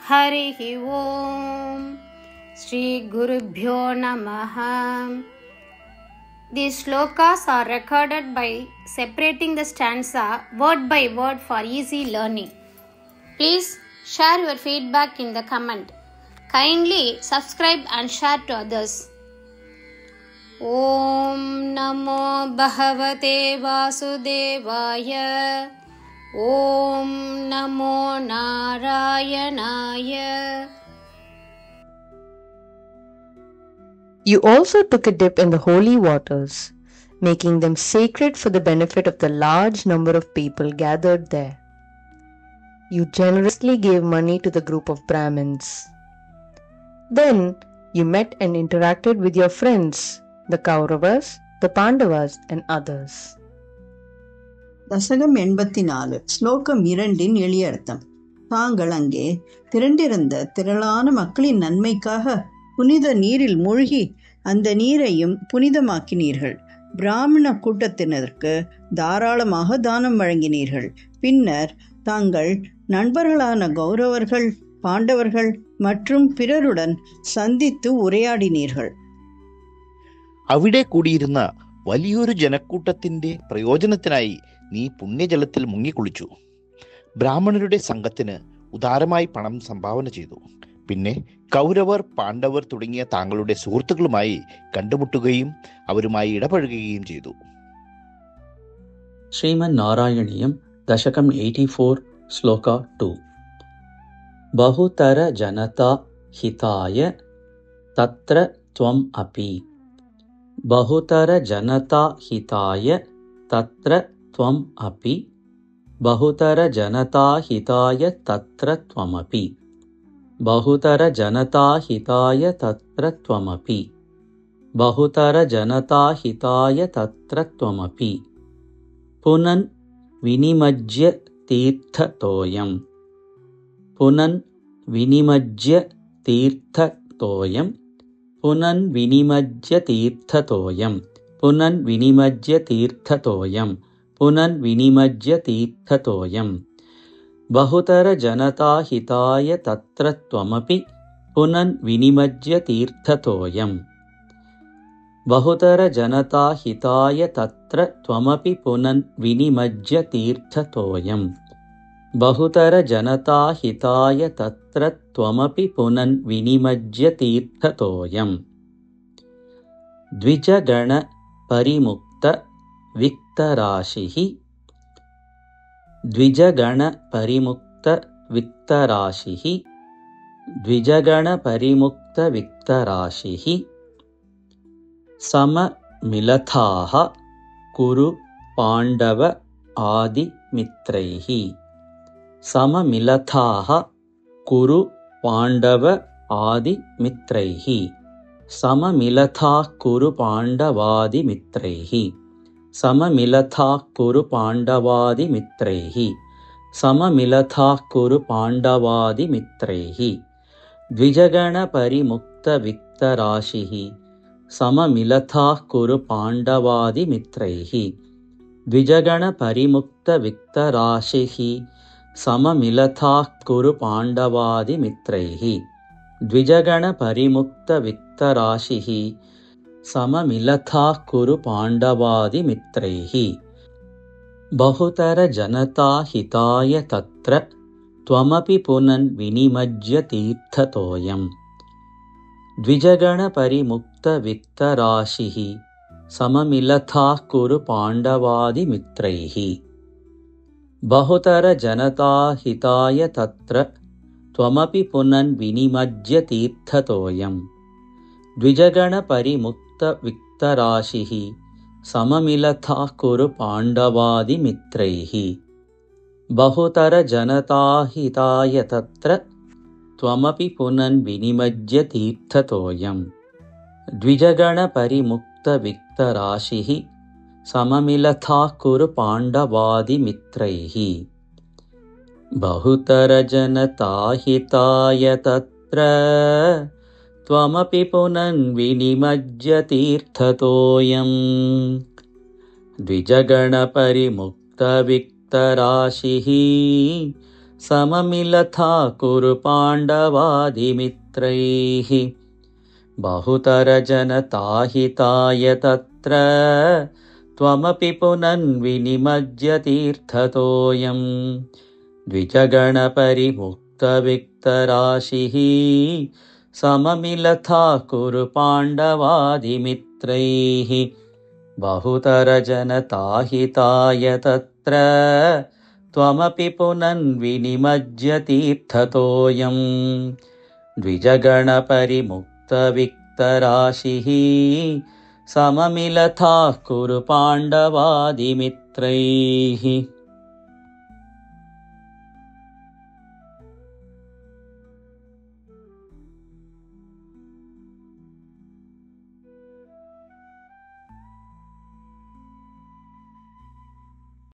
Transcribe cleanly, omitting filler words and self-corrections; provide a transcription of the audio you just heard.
हरिः ओम श्री गुरुभ्यो नमः. These shlokas are recorded by separating the stanza word by word for easy learning. Please share your feedback in the comment. Kindly subscribe and share to others. Om Namo Bhagavate Vasudevaya. Om Namo Narayanaya. You also took a dip in the holy waters, making them sacred for the benefit of the large number of people gathered there. You generously gave money to the group of Brahmins. Then you met and interacted with your friends, the Kauravas, the Pandavas, and others. தசகம் 84 ஸ்லோகம் 2 எளிய அர்த்தம். தாங்கள் அங்கே திரண்டிருந்த திரளான மக்களின் நன்மைக்காக புனித நீரில் மூழ்கி அந்த நீரையும் புனிதமாக்கினீர்கள். பிராமண கூட்டத்தினருக்கு தாராளமாக தானம் வழங்கினீர்கள். பின்னர் தாங்கள் நண்பர்களான கௌரவர்கள், பாண்டவர்கள் மற்றும் பிறருடன் சந்தித்து ഉരയാടിനീர்கள். അവിടെ കൂടിയിരുന്ന വലിയൊരു ജനക്കൂട്ടത്തിന്റെ പ്രയോജനത്തിനായി നീ പുണ്യജലത്തിൽ മുങ്ങിക്കുളിച്ചു. ബ്രാഹ്മണരുടെ സംഘത്തിന് ഉദാരമായി പണം സംഭാവന ചെയ്തു. പിന്നെ കൗരവർ, പാണ്ഡവർ തുടങ്ങിയ താങ്കളുടെ സുഹൃത്തുക്കളുമായി കണ്ടുമുട്ടുകയും അവരുമായി ഇടപഴകുകയും ചെയ്തു. ശ്രീമൻ നാരായണീയം ദശകം 84 ശ്ലോക 2. ബഹുതര ജനതാ ഹിതായ തത്ര ത്വം അപി. ബഹുതര ജനതാ ഹിതായ തത്ര ത്വം അപി. ബഹുതര ജനതാ ഹിതായ തത്ര ത്വമപി. ബഹുതര ജനതാ ഹിതായ തത്ര ത്വമപി. ബഹുതര ജനതാ ഹിതായ തത്ര ത്വമപി. പുനൻ വിനിമജ്യ തീർത്ഥതോയം. പുനൻ വിനിമജ്യ തീർത്ഥതോയം. പുനൻ വിനിമജ്യ തീർത്ഥതോയം. പുനൻ വിനിമജ്യ തീർത്ഥതോയം. പുനൻ വിനിമജ്യ തീർത്ഥതോയം. ബഹുതര ജനതാ ഹിതായ തത്ര ത്വമപി. പുനൻ വിനിമജ്യ തീർത്ഥതോയം. ബഹുതര ജനതാ ഹിതായ തത്ര ത്വമപി. പുനൻ വിനിമജ്യ തീർത്ഥതോയം. ബഹുതര ജനതാ ഹിതായ തത്ര ത്വമപി. പുനൻ വിനിമജ്യ തീർത്ഥതോയം. ദ്വിജഗണ പരിമുക്ത വിക്തരാശിഃ. ദ്വിജഗണ പരിമുക്ത വിക്തരാശിഃ. ദ്വിജഗണ പരിമുക്ത വിക്തരാശിഃ. സമമിലഥാഃ കുരു പാണ്ഡവ ആദിമിത്രൈഃ. സമമിലഥാഃ കുരു പാണ്ഡവ ആദിമിത്രൈഃ. സമമിലഥാഃ കുരു പാണ്ഡവാദിമിത്രൈഃ. സമമിലഥാഃ കുരു പാണ്ഡവാദിമിത്രൈഃ. സമമിലഥാഃ കുരു പാണ്ഡവാദിമിത്രൈഃ. ദ്വിജഗണ പരിമുക്ത വിക്തരാശിഃ. സമമിലഥാഃ കുരു പാണ്ഡവാദിമിത്രൈഃ. ദ്വിജഗണ പരിമുക്ത വിക്തരാശിഃ. സമമിലഥാഃ കുരു പാണ്ഡവാദിമിത്രൈഃ. ദ്വിജഗണ പരിമുക്ത വിക്തരാശിഃ. സമമിലഥാഃ കുരു പാണ്ഡവാദിമിത്രൈഃ. ബഹുതര ജനതാ ഹിതായ തത്ര ത്വമപി. പുനൻ വിനിമജ്യ തീർത്ഥതോയം. ദ്വിജഗണ പരിമുക്ത വിക്തരാശിഃ. സമമിലഥാഃ കുരു പാണ്ഡവാദിമിത്രൈഃ. ബഹുതര ജനതാ ഹിതായ തത്ര ത്വമപി. പുനൻ വിനിമജ്യ തീർത്ഥതോയം. ദ്വിജഗണ പരിമുക്ത വിക്തരാശിഃ. സമമിലഥാഃ കുരു പാണ്ഡവാദിമിത്രൈഃ. ബഹുതര ജനതാ ഹിതായ തത്ര ത്വമപി. പുനൻ വിനിമജ്യ തീർത്ഥതോയം. ദ്വിജഗണ പരിമുക്ത വിക്തരാശിഃ. സമമിലഥാഃ കുരു പാണ്ഡവാദിമിത്രൈഃ. ബഹുതര ജനതാ ഹിതായ തത്ര ത്വമപി. പുനൻ വിനിമജ്യ തീർത്ഥതോയം. ദ്വിജഗണ പരിമുക്ത വിക്തരാശിഃ. सममिलथा कुरु पाण्डवादिमित्रैः बहुतरजनताहिताय तत्र त्वमपि पुनन्विनिमज्य तीर्थतोऽयं द्विजगणपरिमुक्तविक्तराशिः सममिलथा कुरु पाण्डवादिमित्रैः बहुतरजनताहिताय तत्र त्वमपि पुनन्विनिमज्य तीर्थतोऽयं द्विजगणपरिमुक्तविक्तराशिः सममिलथा कुरु पाण्डवादिमित्रैः